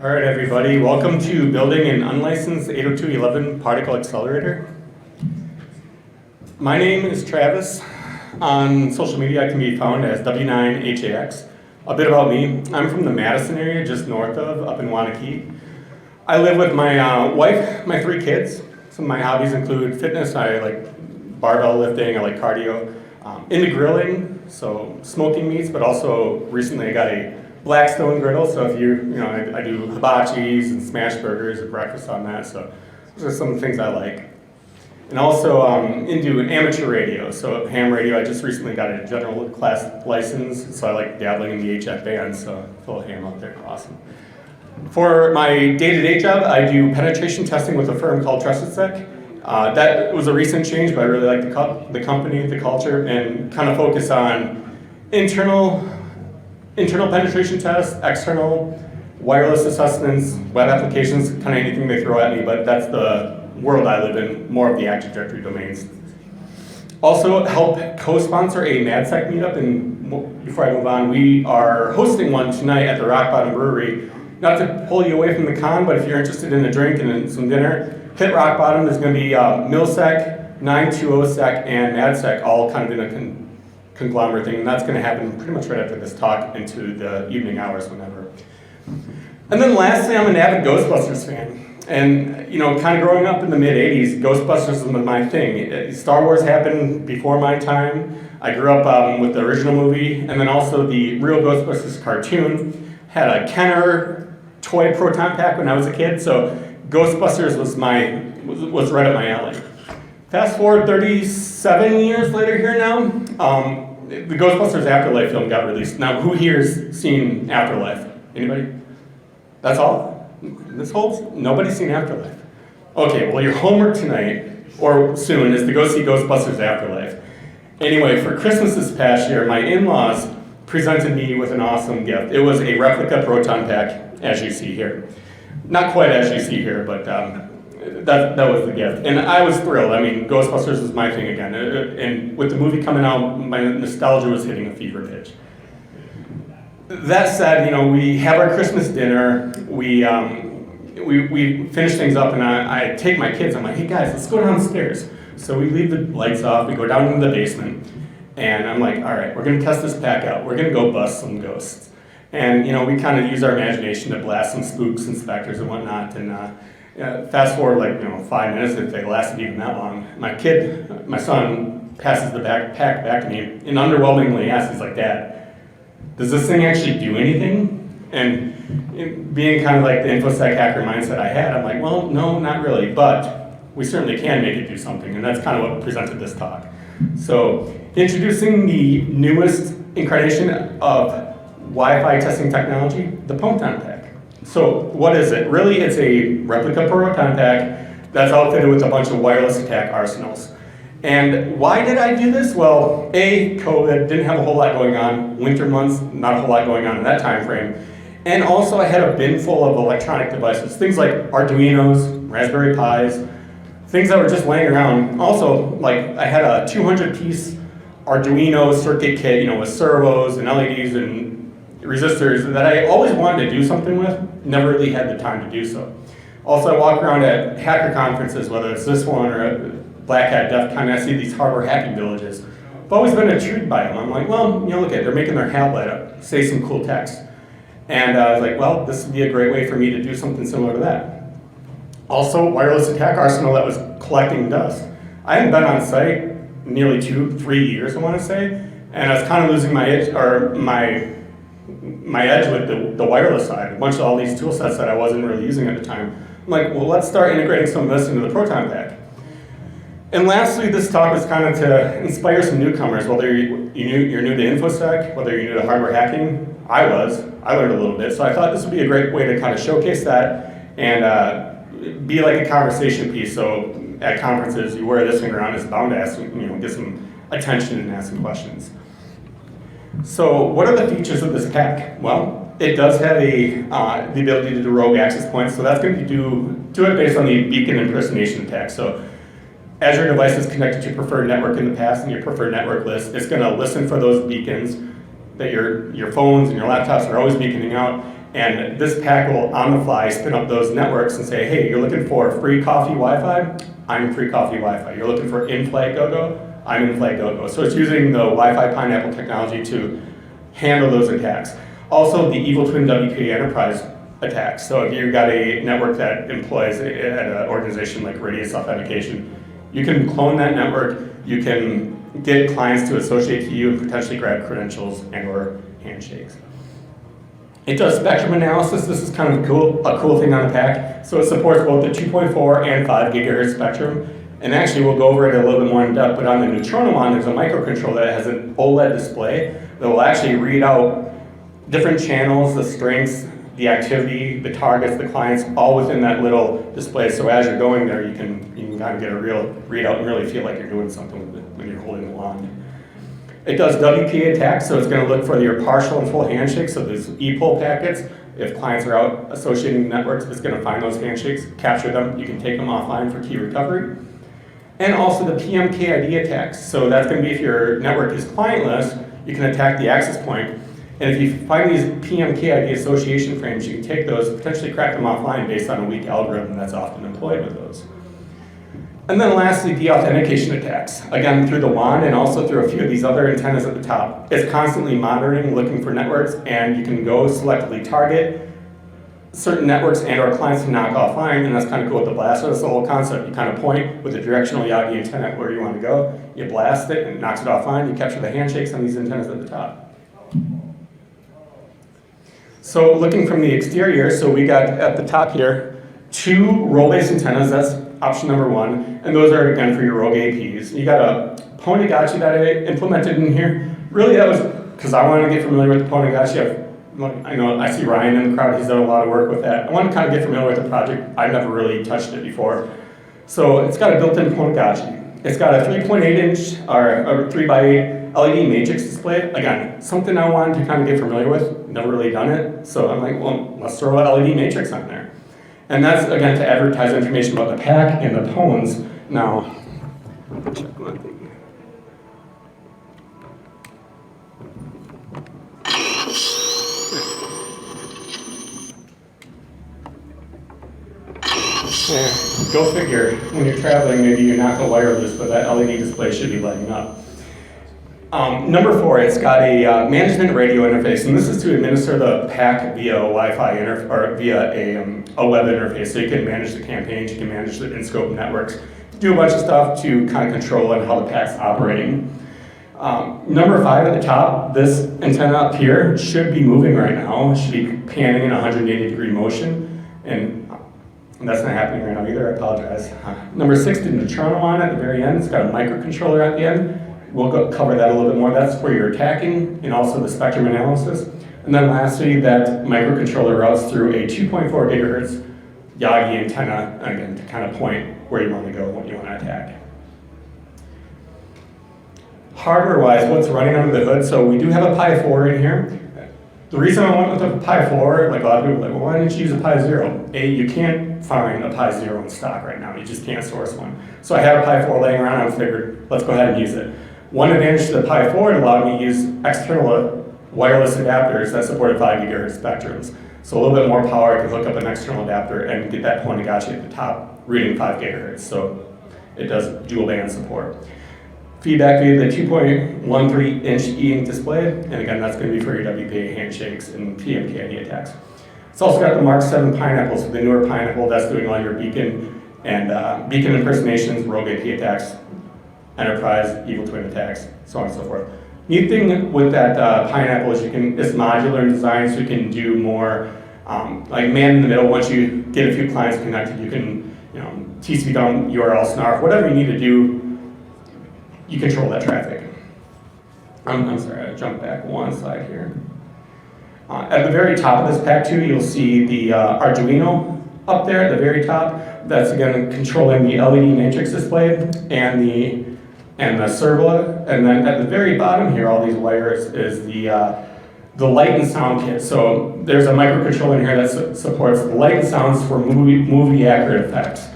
All right, everybody, welcome to building an unlicensed 802.11 particle accelerator. My name is Travis. On social media, I can be found as W9HAX. A bit about me, I'm from the Madison area, just north of, up in Wanakee. I live with my wife, my 3 kids. Some of my hobbies include fitness. I like barbell lifting, I like cardio. Into grilling, so smoking meats, but also recently I got a Blackstone griddle, so if I do hibachis and smash burgers and breakfast on that, so those are some of the things I like. And also into amateur radio, so ham radio, I just recently got a general class license, so I like dabbling in the HF band, so full ham out there, awesome. For my day-to-day job, I do penetration testing with a firm called TrustedSec. That was a recent change, but I really like the company, the culture, and kind of focus on internal penetration tests, external wireless assessments, web applications, kind of anything they throw at me, but that's the world I live in, more of the Active Directory domains. Also help co-sponsor a MadSec meetup, and before I move on, we are hosting one tonight at the Rock Bottom Brewery. Not to pull you away from the con, but if you're interested in a drink and some dinner, hit Rock Bottom. There's going to be MilSec, 920Sec, and MadSec all kind of in a conglomerate thing, and that's going to happen pretty much right after this talk into the evening hours whenever. And then lastly, I'm an avid Ghostbusters fan. And kind of growing up in the mid-'80s, Ghostbusters was my thing. Star Wars happened before my time. I grew up with the original movie, and then also the real Ghostbusters cartoon. Had a Kenner toy Pwnton Pack when I was a kid, so Ghostbusters was right up my alley. Fast forward 37 years later here now, the Ghostbusters Afterlife film got released. Now, who here's seen Afterlife? Anybody? That's all? Nobody's seen Afterlife. Okay, well your homework tonight, or soon, is to go see Ghostbusters Afterlife. Anyway, for Christmas this past year, my in-laws presented me with an awesome gift. It was a replica Pwnton Pack, as you see here. Not quite as you see here, but that was the gift. And I was thrilled. I mean, Ghostbusters is my thing again. And with the movie coming out, my nostalgia was hitting a fever pitch. That said, we have our Christmas dinner. We finish things up, and I take my kids. I'm like, hey guys, let's go downstairs. So we leave the lights off. We go down into the basement. And I'm like, all right, we're going to test this pack out. We're going to go bust some ghosts. And, we kind of use our imagination to blast some spooks and specters and whatnot. And fast forward 5 minutes, if they lasted even that long. My son, passes the pack back to me and underwhelmingly asks, he's like, Dad, does this thing actually do anything? And being kind of like the InfoSec hacker mindset I had, I'm like, well, no, not really, but we certainly can make it do something. And that's kind of what presented this talk. So, introducing the newest incarnation of Wi-Fi testing technology, the Pwnton Pack. So what is it? Really, it's a replica Pwnton Pack that's outfitted with a bunch of wireless attack arsenals. And why did I do this? Well, COVID, didn't have a whole lot going on. Winter months, not a whole lot going on in that time frame. And also I had a bin full of electronic devices, things like Arduinos, Raspberry Pis, things that were just laying around. Also, I had a 200-piece Arduino circuit kit, with servos and LEDs and resistors that I always wanted to do something with, never really had the time to do so. Also, I walk around at hacker conferences, whether it's this one or Black Hat, DEF CON, I see these hardware hacking villages. I've always been intrigued by them. I'm like, well, look at it, they're making their hat light up, say some cool text. And I was like, well, this would be a great way for me to do something similar to that. Also, wireless attack arsenal that was collecting dust. I hadn't been on site nearly 2-3 years, I want to say, and I was kind of losing my edge, or my edge with the wireless side. A bunch of all these tool sets that I wasn't really using at the time. I'm like, well, let's start integrating some of this into the Pwnton Pack. And lastly, this talk was kind of to inspire some newcomers, whether you're new to InfoSec, whether you're new to hardware hacking. I learned a little bit, so I thought this would be a great way to kind of showcase that and be like a conversation piece. So at conferences, you wear this thing around, it's bound to ask, get some attention and ask some questions. So what are the features of this pack? Well, it does have the ability to do rogue access points, so that's going to do it based on the beacon impersonation attack. So as your device is connected to your preferred network in the past and your preferred network list, it's going to listen for those beacons that your phones and your laptops are always beaconing out, And this pack will, on the fly, spin up those networks and say, hey, you're looking for free coffee Wi-Fi? I'm free coffee Wi-Fi. You're looking for in-flight go-go? I'm in-flight go-go. So it's using the Wi-Fi Pineapple technology to handle those attacks. Also, the Evil Twin WPA Enterprise attacks. So if you've got a network that employs at an organization like Radius Authentication, you can clone that network, you can get clients to associate to you and potentially grab credentials and or handshakes. It does spectrum analysis. This is kind of a cool thing on the pack. So it supports both the 2.4 and 5 gigahertz spectrum. And actually, we'll go over it a little bit more in depth, but on the Neutrino one, there's a microcontroller that has an OLED display that will actually read out different channels, the strengths, the activity, the targets, the clients, all within that little display. So as you're going there, you can kind of get a real readout and really feel like you're doing something with it when you're holding the wand. It does WPA attacks, so it's going to look for your partial and full handshakes, so there's ePOL packets. If clients are out associating networks, it's going to find those handshakes, capture them, you can take them offline for key recovery. And also the PMKID attacks, so that's going to be if your network is clientless, you can attack the access point. And if you find these PMKID association frames, you can take those, potentially crack them offline based on a weak algorithm that's often employed with those. And then lastly, deauthentication attacks. Again, through the wand and also through a few of these other antennas at the top. It's constantly monitoring, looking for networks, and you can go selectively target certain networks and or clients to knock offline, and that's kind of cool with the blaster. That's the whole concept. You kind of point with a directional Yagi antenna where you want to go, you blast it, and it knocks it offline. You capture the handshakes on these antennas at the top. So looking from the exterior, so we got at the top here, 2 role-based antennas, that's option number 1, and those are again for your rogue APs. You got a Pwnton that I implemented in here. Really that was because I wanted to get familiar with the Pwnton. I know I see Ryan in the crowd, he's done a lot of work with that. I wanted to kind of get familiar with the project. I've never really touched it before. So it's got a built-in Pwnton. It's got a 3.8 inch or a 3x8 LED matrix display. Again, something I wanted to kind of get familiar with, never really done it. So I'm like, well, let's throw an LED matrix on there. And that's, again, to advertise information about the pack and the tones. Now, check one thing. Yeah, go figure. When you're traveling, maybe you're not going wireless, but that LED display should be lighting up. Number 4, it's got a management radio interface, and this is to administer the pack via Wi-Fi or via a web interface. So you can manage the campaigns, you can manage the in-scope networks, do a bunch of stuff to kind of control and how the pack's operating. Number 5 at the top, this antenna up here should be moving right now. It should be panning in 180-degree motion, and that's not happening right now either. I apologize. Number 6, the Neutrino on at the very end. It's got a microcontroller at the end. We'll cover that a little bit more. That's where you're attacking and also the spectrum analysis. And then lastly, that microcontroller routes through a 2.4 gigahertz Yagi antenna, again, to kind of point where you want to go and what you want to attack. Hardware-wise, what's running under the hood? So we do have a Pi 4 in here. The reason I went with a Pi 4, like a lot of people are like, well, why didn't you use a Pi 0? You can't find a Pi 0 in stock right now. You just can't source one. So I had a Pi 4 laying around, and I figured, let's go ahead and use it. One advantage to the Pi 4, it allowed me to use external wireless adapters that supported 5 gigahertz spectrums. So a little bit more power, I could hook up an external adapter and get that Pwnton at the top, reading 5 gigahertz. So it does dual band support. Feedback via the 2.13 inch e-ink display, and again, that's going to be for your WPA handshakes and PMKID attacks. It's also got the Mark 7 Pineapple, so the newer Pineapple that's doing all your beacon and beacon impersonations, rogue AP attacks, enterprise, evil twin attacks, so on and so forth. Neat thing with that Pineapple is it's modular in design, so you can do more like man in the middle. Once you get a few clients connected, you can TCP down URL snarf, whatever you need to do. You control that traffic. I'm sorry, I jumped back one slide here. At the very top of this pack too, you'll see the Arduino up there at the very top. That's again controlling the LED matrix display and the servola. And then at the very bottom here, all these wires is the light and sound kit. So there's a microcontroller in here that supports light and sounds for movie accurate effects.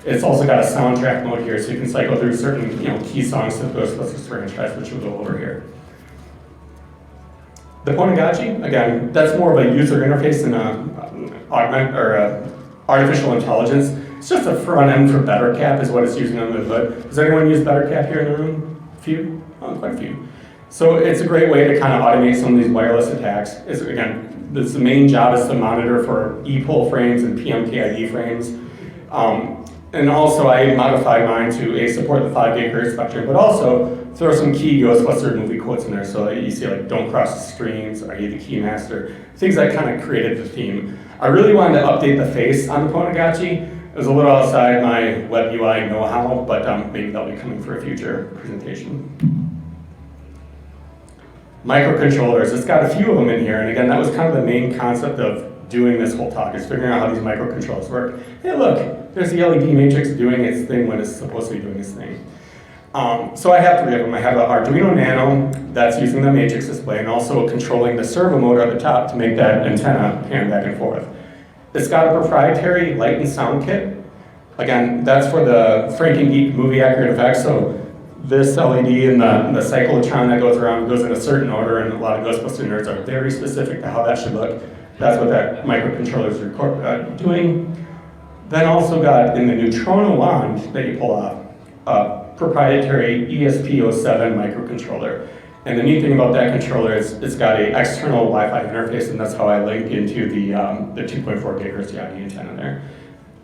It's also got a soundtrack mode here, so you can cycle through certain key songs to the Ghostbuster franchise, which we'll go over here. The Pwnton, again, that's more of a user interface and artificial intelligence. It's just a front end for BetterCap is what it's using under the hood. Does anyone use BetterCap here in the room? A few? Oh, quite a few. So it's a great way to kind of automate some of these wireless attacks. Again, the main job is to monitor for ePOL frames and PMKID frames. And also I modified mine to support the 5 GHz spectrum, but also throw some key Ghostbuster movie quotes in there so that you see like, don't cross the streams, are you the key master? Things that kind of created the theme. I really wanted to update the face on the Pwnton. It was a little outside my web UI know-how, but maybe that'll be coming for a future presentation. Microcontrollers, it's got a few of them in here, and again, that was kind of the main concept of doing this whole talk, is figuring out how these microcontrollers work. Hey look, there's the LED matrix doing its thing when it's supposed to be doing its thing. So I have 3 of them. I have an Arduino Nano that's using the matrix display and also controlling the servo motor at the top to make that antenna pan back and forth. It's got a proprietary light and sound kit. Again, that's for the Franken Geek movie accurate effects. So this LED and the cyclotron that goes around goes in a certain order, and a lot of Ghostbuster nerds are very specific to how that should look. That's what that microcontroller is doing. Then also got in the Neutrino wand that you pull off, a proprietary ESP07 microcontroller. And the neat thing about that controller is it's got an external Wi-Fi interface, and that's how I link into the 2.4 GHz Yagi antenna there.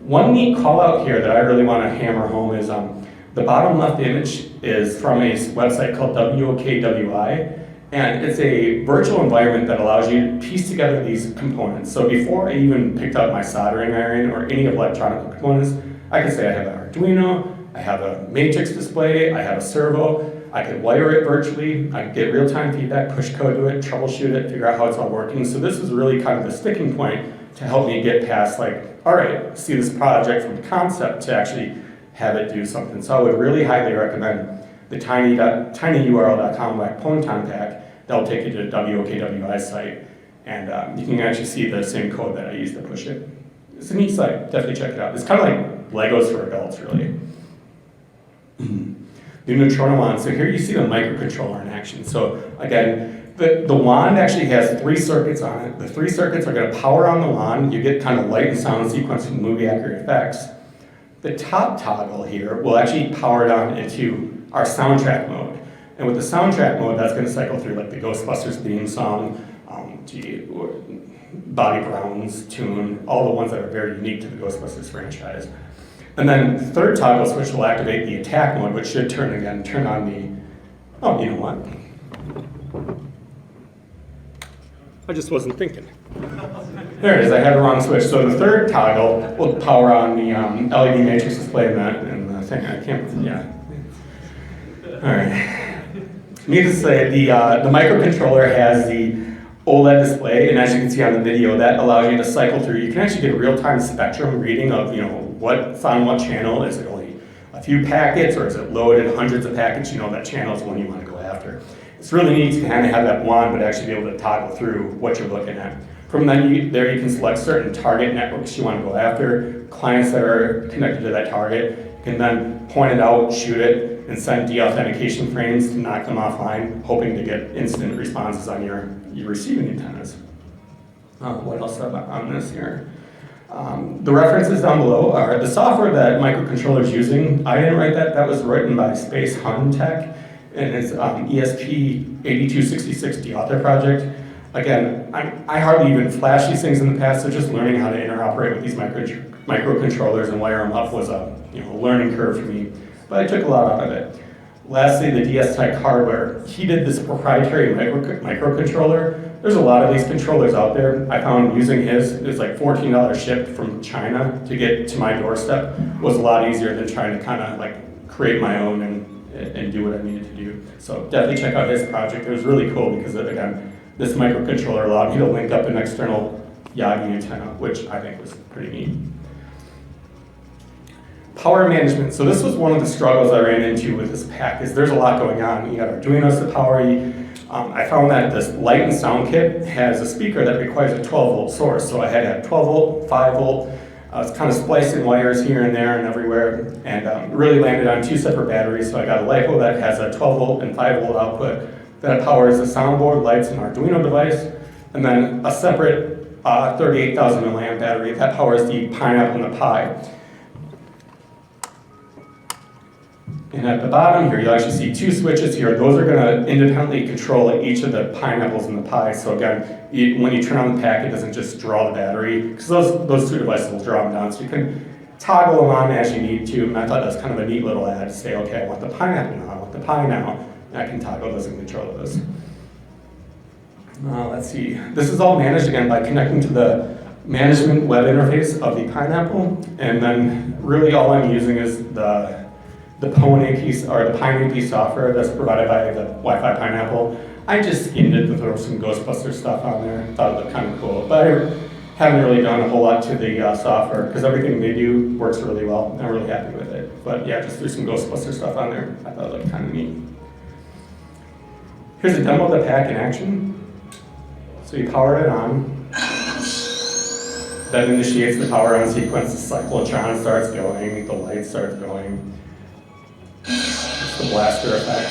One neat call out here that I really want to hammer home is the bottom left image is from a website called WOKWI, and it's a virtual environment that allows you to piece together these components. So before I even picked up my soldering iron or any of electronic components, I could say I have an Arduino, I have a matrix display, I have a servo, I could wire it virtually, I could get real-time feedback, push code to it, troubleshoot it, figure out how it's all working. So this was really kind of the sticking point to help me get past like, all right, see this project from concept to actually have it do something. So I would really highly recommend the tinyurl.com by Pwnton Pack. That'll take you to the WOKWI site, and you can actually see the same code that I used to push it. It's a neat site, definitely check it out. It's kind of like Legos for adults, really. The Neutrino wand, so here you see the microcontroller in action. So again, the wand actually has 3 circuits on it. The 3 circuits are gonna power on the wand. You get kind of light and sound sequence from movie accurate effects. The top toggle here will actually power it on into our soundtrack mode. And with the soundtrack mode, that's going to cycle through like the Ghostbusters theme song, Bobby Brown's tune, all the ones that are very unique to the Ghostbusters franchise. And then the third toggle switch will activate the attack mode, which should turn on the, oh, you know what? I just wasn't thinking. There it is, I had the wrong switch. So the third toggle will power on the LED matrix display and the thing. I can't, yeah. All right. Needless to say, the microcontroller has the OLED display, and as you can see on the video, that allows you to cycle through. You can actually get a real-time spectrum reading of, what's on what channel. Is it only a few packets, or is it loaded hundreds of packets? That channel is the one you want to go after. It's really neat to kind of have that wand, but actually be able to toggle through what you're looking at. From there, you can select certain target networks you want to go after, clients that are connected to that target. You can then point it out, shoot it, and send deauthentication frames to knock them offline, hoping to get instant responses on your receiving antennas. What else on this here? The references down below are the software that microcontroller is using. I didn't write that. That was written by Space Hun Tech, and it's ESP8266 deauthor project. Again, I hardly even flashed these things in the past, so just learning how to interoperate with these microcontrollers and wire them up was a learning curve for me, but I took a lot out of it. Lastly, the DS-Tech hardware. He did this proprietary microcontroller. There's a lot of these controllers out there. I found using his, it's like $14 shipped from China to get to my doorstep was a lot easier than trying to kind of like create my own and do what I needed to do. So definitely check out his project. It was really cool because, again, this microcontroller allowed me to link up an external Yagi antenna, which I think was pretty neat. Power management. So this was one of the struggles I ran into with this pack, is there's a lot going on. You got Arduinos to power you. I found that this light and sound kit has a speaker that requires a 12-volt source. So I had to have 12-volt, 5-volt. I was kind of splicing wires here and there and everywhere, and really landed on 2 separate batteries. So I got a LiPo that has a 12-volt and 5-volt output, that powers the soundboard, lights, and Arduino device, and then a separate 38,000 milliamp battery that powers the pineapple and the Pi. And at the bottom here, you'll actually see two switches here. Those are going to independently control each of the pineapples and the Pi. So again, when you turn on the pack, it doesn't just draw the battery, because those two devices will draw them down. So you can toggle them on as you need to. And I thought that was kind of a neat little ad to say, okay, I want the pineapple now, I want the Pi now, and I can toggle those and control those. Let's see. This is all managed again by connecting to the management web interface of the pineapple, and then really all I'm using is the Pwnton piece, or the Pwnton software that's provided by the Wi-Fi Pineapple. I just skinned it to throw some Ghostbuster stuff on there. Thought it looked kind of cool, but I haven't really done a whole lot to the software because everything they do works really well. I'm really happy with it. But yeah, just threw some Ghostbuster stuff on there. I thought it looked kind of neat. Here's a demo of the pack in action. So you power it on. That initiates the power on sequence. The cyclotron starts going. The light starts going. It's the blaster effect.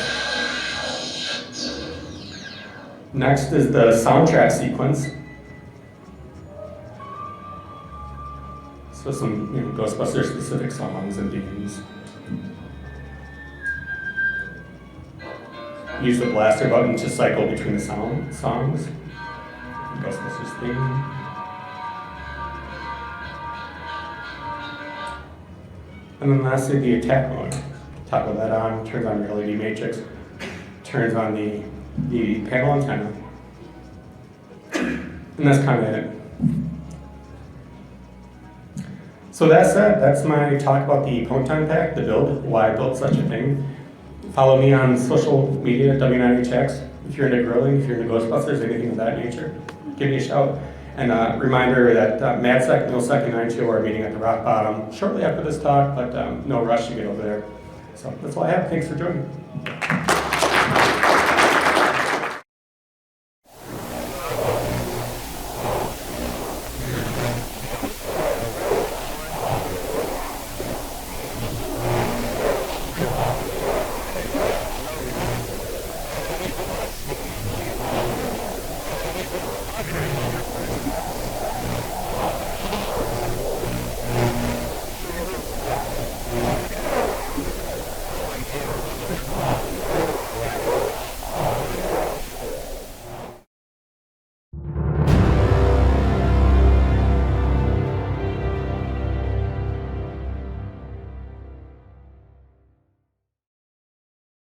Next is the soundtrack sequence. So some Ghostbuster specific songs and themes. Use the blaster button to cycle between the songs. Ghostbusters theme. And then lastly, the attack mode. Toggle that on, turns on your LED matrix, turns on the panel antenna, and that's kind of it. So that said, that's my talk about the Pwnton Pack, the build, why I built such a thing. Follow me on social media, W9HX. If you're into grilling, if you're into Ghostbusters, anything of that nature, give me a shout. And a reminder that MadSec, NeilSec, and 92 are meeting at the rock bottom shortly after this talk, but no rush to get over there. So that's all I have. Thanks for joining.